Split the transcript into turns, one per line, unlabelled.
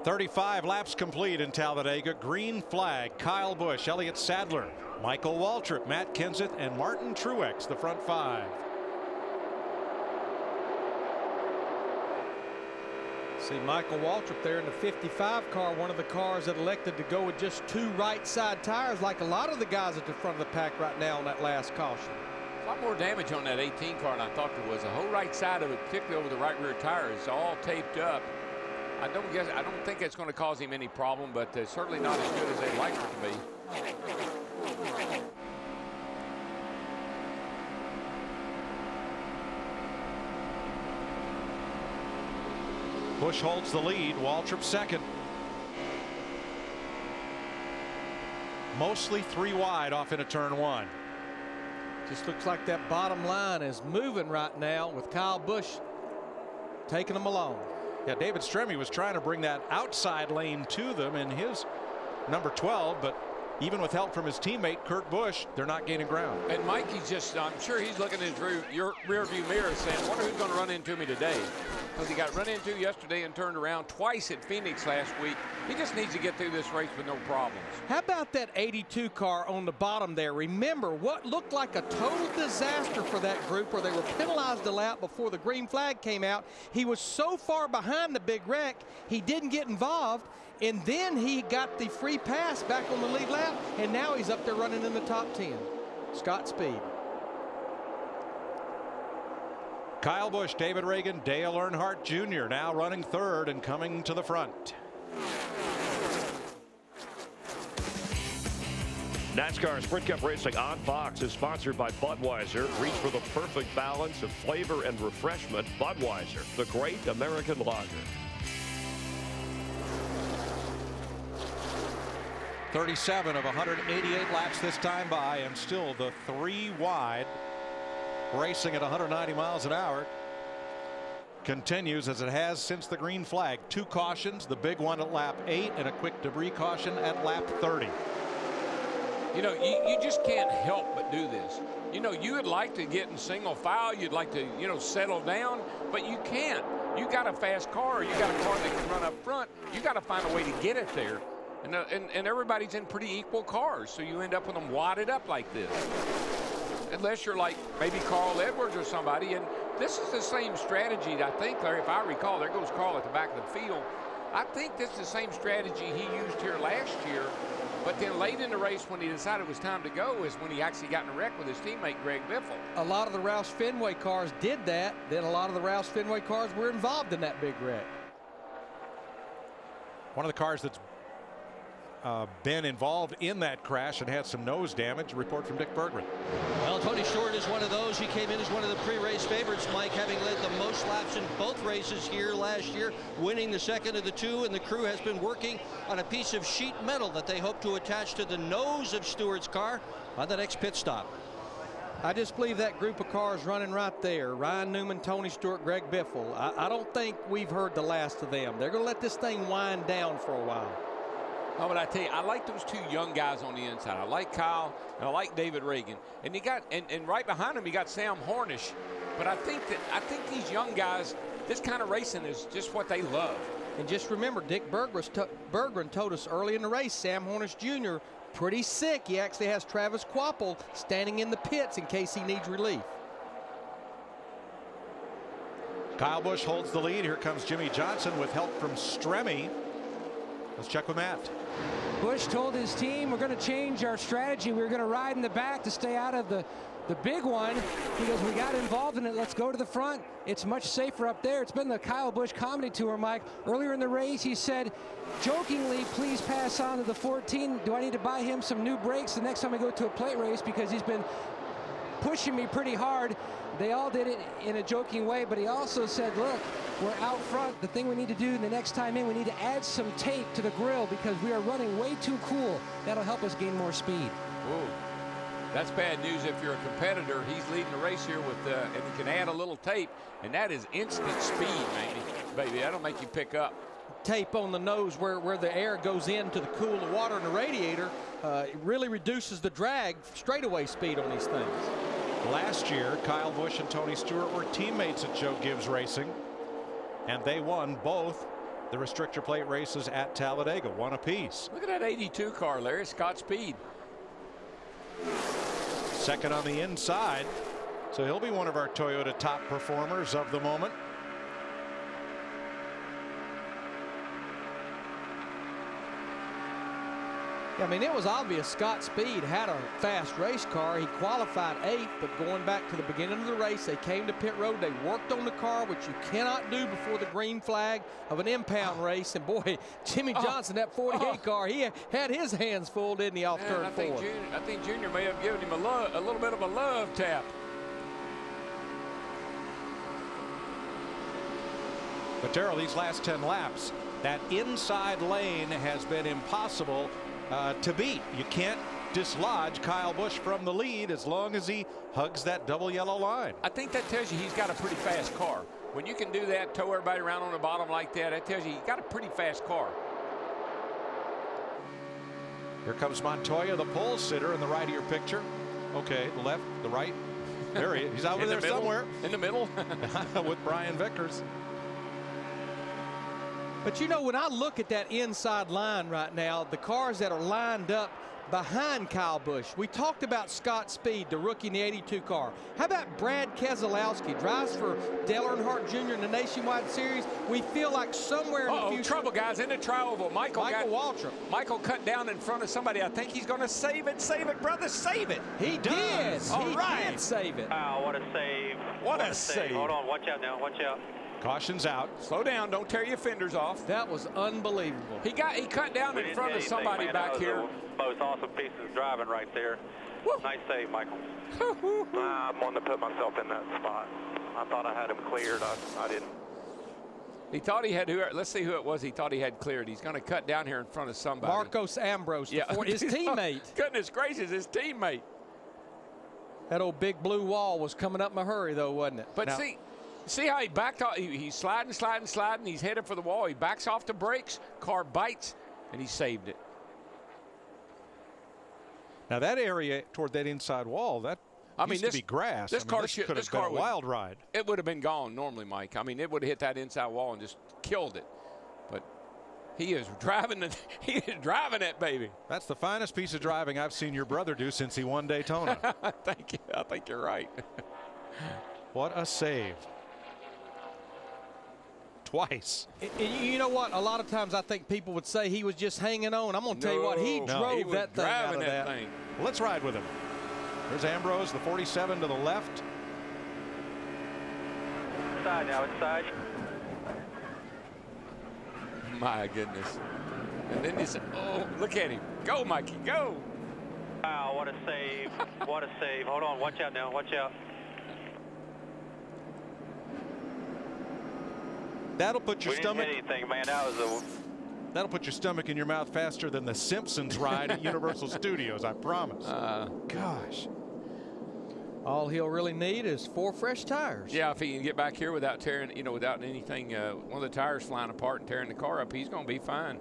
35 laps complete in Talladega. Green flag. Kyle Busch, Elliott Sadler, Michael Waltrip, Matt Kenseth, and Martin Truex, the front five.
See Michael Waltrip there in the 55 car, one of the cars that elected to go with just 2 right side tires, like a lot of the guys at the front of the pack right now on that last caution.
A lot more damage on that 18 car than I thought there was. The whole right side of it, particularly over the right rear tire, is all taped up. I don't think it's going to cause him any problem, but certainly not as good as they'd like it to be.
Busch holds the lead. Waltrip second. Mostly 3 wide off into turn 1.
Just looks like that bottom line is moving right now with Kyle Busch taking them along.
Yeah, David Stremme was trying to bring that outside lane to them in his number 12, but even with help from his teammate Kurt Busch, they're not gaining ground.
And Mikey's just, I'm sure he's looking in his rear view mirror saying, wonder who's going to run into me today. Because he got run into yesterday and turned around twice at Phoenix last week. He just needs to get through this race with no problems.
How about that 82 car on the bottom there? Remember what looked like a total disaster for that group where they were penalized a lap before the green flag came out. He was so far behind the big wreck, he didn't get involved. And then he got the free pass back on the lead lap, and now he's up there running in the top 10. Scott Speed.
Kyle Busch, David Reagan, Dale Earnhardt Jr. now running third and coming to the front.
NASCAR Sprint Cup Racing on Fox is sponsored by Budweiser. Reach for the perfect balance of flavor and refreshment. Budweiser, the great American lager.
37 of 188 laps this time by, and still the 3 wide. Racing at 190 miles an hour continues as it has since the green flag. 2 cautions, the big one at lap 8 and a quick debris caution at lap 30.
You know, you just can't help but do this. You know, you would like to get in single file. You'd like to, you know, settle down, but you can't. You got a fast car. You got a car that can run up front. You got to find a way to get it there. And everybody's in pretty equal cars, so you end up with them wadded up like this. Unless you're like maybe Carl Edwards or somebody. And this is the same strategy, I think, Larry, if I recall. There goes Carl at the back of the field. I think this is the same strategy he used here last year. But then late in the race, when he decided it was time to go, is when he actually got in a wreck with his teammate Greg Biffle.
A lot of the Roush Fenway cars did that. Then a lot of the Roush Fenway cars were involved in that big wreck.
One of the cars that's been involved in that crash and had some nose damage. Report from Dick Bergman.
Well, Tony Stewart is one of those. He came in as one of the pre-race favorites, Mike, having led the most laps in both races here last year, winning the second of the 2, and the crew has been working on a piece of sheet metal that they hope to attach to the nose of Stewart's car on the next pit stop.
I just believe that group of cars running right there, Ryan Newman, Tony Stewart, Greg Biffle, I don't think we've heard the last of them. They're going to let this thing wind down for a while.
Oh, but I tell you, I like those 2 young guys on the inside. I like Kyle and I like David Reagan. And you got and right behind him you got Sam Hornish. But I think these young guys, this kind of racing is just what they love.
And just remember, Dick Berggren told us early in the race, Sam Hornish Jr. pretty sick. He actually has Travis Quapple standing in the pits in case he needs relief.
Kyle Busch holds the lead. Here comes Jimmy Johnson with help from Stremme. Let's check with Matt.
Busch told his team, we're going to change our strategy. We're going to ride in the back to stay out of the big one. He goes, we got involved in it. Let's go to the front. It's much safer up there. It's been the Kyle Busch comedy tour, Mike. Earlier in the race, he said, jokingly, please pass on to the 14. Do I need to buy him some new brakes the next time I go to a plate race? Because he's been pushing me pretty hard. They all did it in a joking way, but he also said, look, we're out front. The thing we need to do the next time in, we need to add some tape to the grill because we are running way too cool. That'll help us gain more speed.
Ooh, that's bad news if you're a competitor. He's leading the race here with, and he can add a little tape, and that is instant speed, baby. That'll make you pick up.
Tape on the nose where the air goes into the cool the water in the radiator. It really reduces the drag straightaway speed on these things.
Last year, Kyle Busch and Tony Stewart were teammates at Joe Gibbs Racing, and they won both the restrictor plate races at Talladega, one apiece.
Look at that 82 car, Larry. Scott Speed.
Second on the inside. So he'll be one of our Toyota top performers of the moment.
I mean, it was obvious Scott Speed had a fast race car. He qualified 8th, but going back to the beginning of the race, they came to pit road. They worked on the car, which you cannot do before the green flag of an impound race. And boy, Jimmy Johnson, that 48 car, he had his hands full, didn't he, off turn 4?
I think Junior may have given him a little bit of a love tap.
But Terrell, these last 10 laps, that inside lane has been impossible to beat. You can't dislodge Kyle Busch from the lead as long as he hugs that double yellow line.
I think that tells you he's got a pretty fast car. When you can do that, tow everybody around on the bottom like that, that tells you he's got a pretty fast car.
Here comes Montoya, the pole sitter in the right of your picture. Okay, the left, the right. There he is. He's over there somewhere.
In the middle.
With Brian Vickers.
But you know, when I look at that inside line right now, the cars that are lined up behind Kyle Busch. We talked about Scott Speed, the rookie in the 82 car. How about Brad Keselowski, drives for Dale Earnhardt Jr. in the Nationwide Series? We feel like somewhere in the future.
Trouble, guys, in the tri-oval. Michael
Waltrip.
Michael cut down in front of somebody. I think he's going to save it. Save it, brother. Save it.
He did. He did save it.
Wow, what a save.
What a save.
Hold on. Watch out now. Watch out.
Caution's out.
Slow down. Don't tear your fenders off.
That was unbelievable.
He cut down in front of somebody back here.
Most awesome piece of driving right there.
Woo.
Nice save, Michael. I'm wanting to put myself in that spot. I thought I had him cleared. I didn't.
He thought he had let's see who it was he thought he had cleared. He's going to cut down here in front of somebody.
Marcos Ambrose, his teammate.
Goodness gracious, his teammate.
That old big blue wall was coming up in a hurry, though, wasn't it?
But see how he backed off? He's sliding. He's headed for the wall. He backs off the brakes. Car bites, and he saved it.
Now that area toward that inside wall, that used to be grass.
This car
could have been a wild ride.
It would have been gone normally, Mike. I mean, it would have hit that inside wall and just killed it. But he is driving it. He is driving that baby.
That's the finest piece of driving I've seen your brother do since he won Daytona.
Thank you. I think you're right.
What a save. Twice.
You know what? A lot of times I think people would say he was just hanging on. I'm going to tell you what, he drove that thing out of that.
Well, let's ride with him. There's Ambrose, the 47 to the left.
Inside now, inside.
My goodness. And then he said, oh, look at him. Go, Mikey, go.
Wow, what a save. What a save. Hold on, watch out now, watch out.
That'll put your stomach.
Didn't hit anything, man. That was
That'll put your stomach in your mouth faster than the Simpsons ride at Universal Studios, I promise. Gosh.
All he'll really need is 4 fresh tires.
Yeah, if he can get back here without tearing, without anything, one of the tires flying apart and tearing the car up, he's going to be fine.